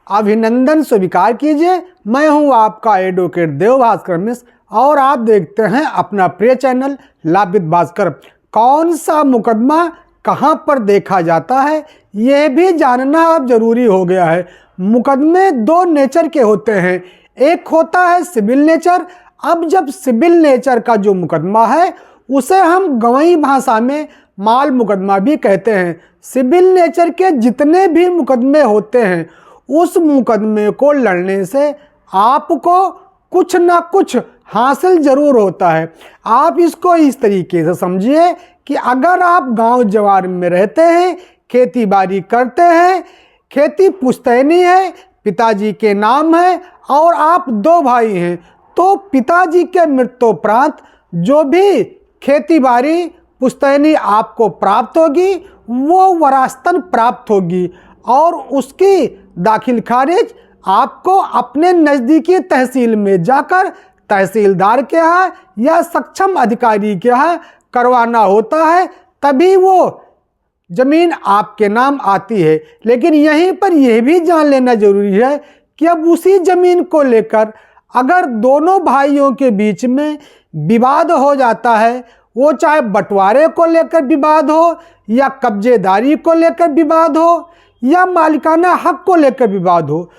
अभिनंदन स्वीकार कीजिए। मैं हूं आपका एडवोकेट देव भास्कर मिश्र और आप देखते हैं अपना प्रिय चैनल लाभ विद भास्कर। कौन सा मुकदमा कहां पर देखा जाता है यह भी जानना अब जरूरी हो गया है। मुकदमे दो नेचर के होते हैं, एक होता है सिविल नेचर। अब जब सिविल नेचर का जो मुकदमा है उसे हम गवई भाषा में माल मुकदमा भी कहते हैं। सिविल नेचर के जितने भी मुकदमे होते हैं उस मुकदमे को लड़ने से आपको कुछ ना कुछ हासिल जरूर होता है। आप इसको इस तरीके से समझिए कि अगर आप गांव जवार में रहते हैं, खेती बाड़ी करते हैं, खेती पुश्तैनी है, पिताजी के नाम है और आप दो भाई हैं, तो पिताजी के मृत्युपरांत जो भी खेती बाड़ी पुश्तैनी आपको प्राप्त होगी वो वरासतन प्राप्त होगी और उसकी दाखिल खारिज आपको अपने नज़दीकी तहसील में जाकर तहसीलदार के यहाँ या सक्षम अधिकारी के यहाँ करवाना होता है, तभी वो ज़मीन आपके नाम आती है। लेकिन यहीं पर यह भी जान लेना जरूरी है कि अब उसी ज़मीन को लेकर अगर दोनों भाइयों के बीच में विवाद हो जाता है, वो चाहे बंटवारे को लेकर विवाद हो या कब्जेदारी को लेकर विवाद हो या मालिकाना हक को लेकर विवाद हो,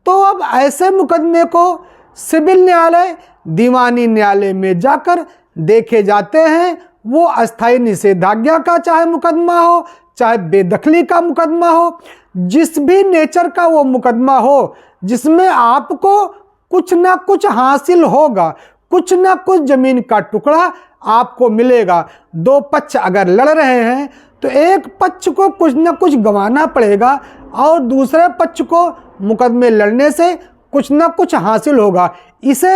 तो अब ऐसे मुकदमे को सिविल न्यायालय, दीवानी न्यायालय में जाकर देखे जाते हैं। वो अस्थायी निषेधाज्ञा का चाहे मुकदमा हो, चाहे बेदखली का मुकदमा हो, जिस भी नेचर का वो मुकदमा हो जिसमें आपको कुछ ना कुछ हासिल होगा, कुछ ना कुछ ज़मीन का टुकड़ा आपको मिलेगा। दो पक्ष अगर लड़ रहे हैं तो एक पक्ष को कुछ ना कुछ गंवाना पड़ेगा और दूसरे पक्ष को मुकदमे लड़ने से कुछ ना कुछ हासिल होगा। इसे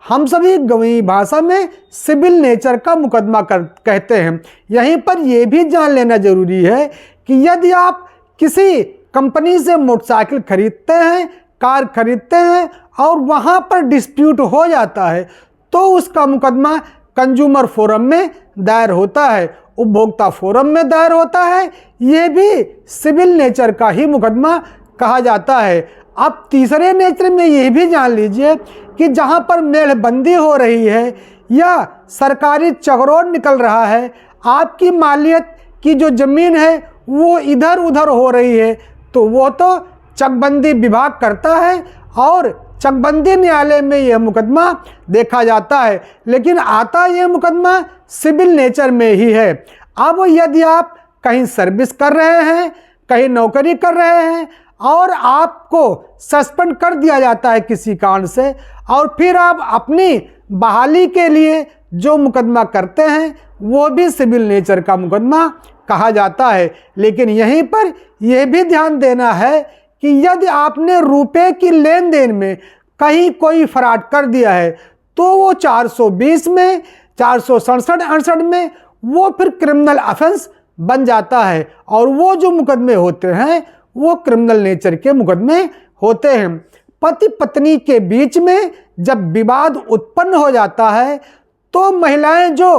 हम सभी गवई भाषा में सिविल नेचर का मुकदमा कहते हैं। यहीं पर यह भी जान लेना जरूरी है कि यदि आप किसी कंपनी से मोटरसाइकिल खरीदते हैं, कार खरीदते हैं और वहाँ पर डिस्प्यूट हो जाता है तो उसका मुकदमा कंज्यूमर फोरम में दायर होता है, उपभोक्ता फोरम में दायर होता है। ये भी सिविल नेचर का ही मुकदमा कहा जाता है। अब तीसरे नेचर में यह भी जान लीजिए कि जहाँ पर मेलबंदी हो रही है या सरकारी चक्रोड निकल रहा है, आपकी मालियत की जो ज़मीन है वो इधर उधर हो रही है, तो वो तो चकबंदी विभाग करता है और चकबंदी न्यायालय में यह मुकदमा देखा जाता है। लेकिन आता यह मुकदमा सिविल नेचर में ही है। अब यदि आप कहीं सर्विस कर रहे हैं, कहीं नौकरी कर रहे हैं और आपको सस्पेंड कर दिया जाता है किसी कारण से और फिर आप अपनी बहाली के लिए जो मुकदमा करते हैं वो भी सिविल नेचर का मुकदमा कहा जाता है। लेकिन यहीं पर यह भी ध्यान देना है कि यदि आपने रुपए की लेन देन में कहीं कोई फ्रॉड कर दिया है तो वो 420 में, 467-68 में वो फिर क्रिमिनल ऑफेंस बन जाता है और वो जो मुकदमे होते हैं वो क्रिमिनल नेचर के मुकदमे होते हैं। पति पत्नी के बीच में जब विवाद उत्पन्न हो जाता है तो महिलाएं जो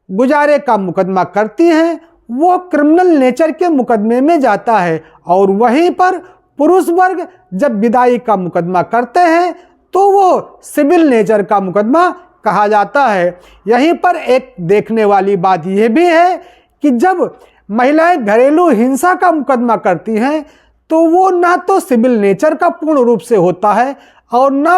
गुजारे का मुकदमा करती हैं वो क्रिमिनल नेचर के मुकदमे में जाता है और वहीं पर पुरुष वर्ग जब विदाई का मुकदमा करते हैं तो वो सिविल नेचर का मुकदमा कहा जाता है। यहीं पर एक देखने वाली बात यह भी है कि जब महिलाएं घरेलू हिंसा का मुकदमा करती हैं तो वो ना तो सिविल नेचर का पूर्ण रूप से होता है और ना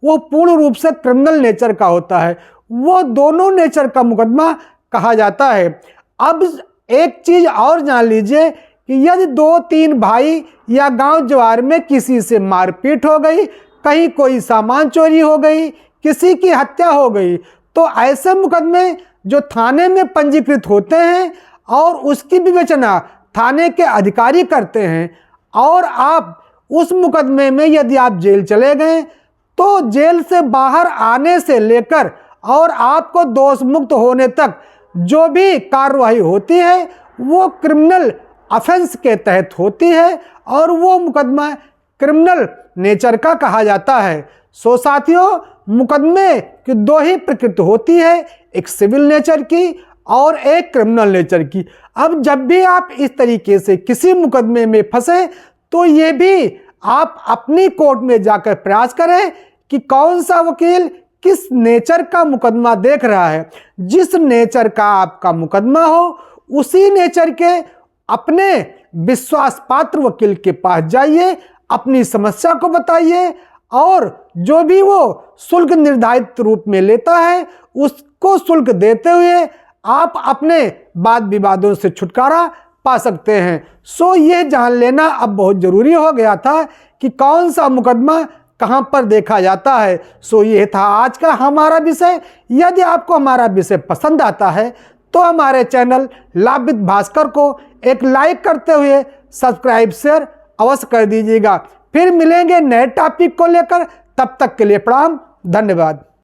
वो पूर्ण रूप से क्रिमिनल नेचर का होता है, वो दोनों नेचर का मुकदमा कहा जाता है। अब एक चीज़ और जान लीजिए कि यदि 2-3 भाई या गांव जवार में किसी से मारपीट हो गई, कहीं कोई सामान चोरी हो गई, किसी की हत्या हो गई, तो ऐसे मुकदमे जो थाने में पंजीकृत होते हैं और उसकी विवेचना थाने के अधिकारी करते हैं और आप उस मुकदमे में यदि आप जेल चले गए तो जेल से बाहर आने से लेकर और आपको दोष मुक्त होने तक जो भी कार्रवाई होती है वो क्रिमिनल ऑफेंस के तहत होती है और वो मुकदमा क्रिमिनल नेचर का कहा जाता है। सो साथियों, मुकदमे की दो ही प्रकृति होती है, एक सिविल नेचर की और एक क्रिमिनल नेचर की। अब जब भी आप इस तरीके से किसी मुकदमे में फंसे तो ये भी आप अपनी कोर्ट में जाकर प्रयास करें कि कौन सा वकील किस नेचर का मुकदमा देख रहा है। जिस नेचर का आपका मुकदमा हो उसी नेचर के अपने विश्वास पात्र वकील के पास जाइए, अपनी समस्या को बताइए और जो भी वो शुल्क निर्धारित रूप में लेता है उसको शुल्क देते हुए आप अपने वाद विवादों से छुटकारा पा सकते हैं। सो ये जान लेना अब बहुत ज़रूरी हो गया था कि कौन सा मुकदमा कहाँ पर देखा जाता है। सो ये था आज का हमारा विषय। यदि आपको हमारा विषय पसंद आता है तो हमारे चैनल लाभ विद भास्कर को एक लाइक करते हुए सब्सक्राइब शेयर अवश्य कर दीजिएगा। फिर मिलेंगे नए टॉपिक को लेकर, तब तक के लिए प्रणाम, धन्यवाद।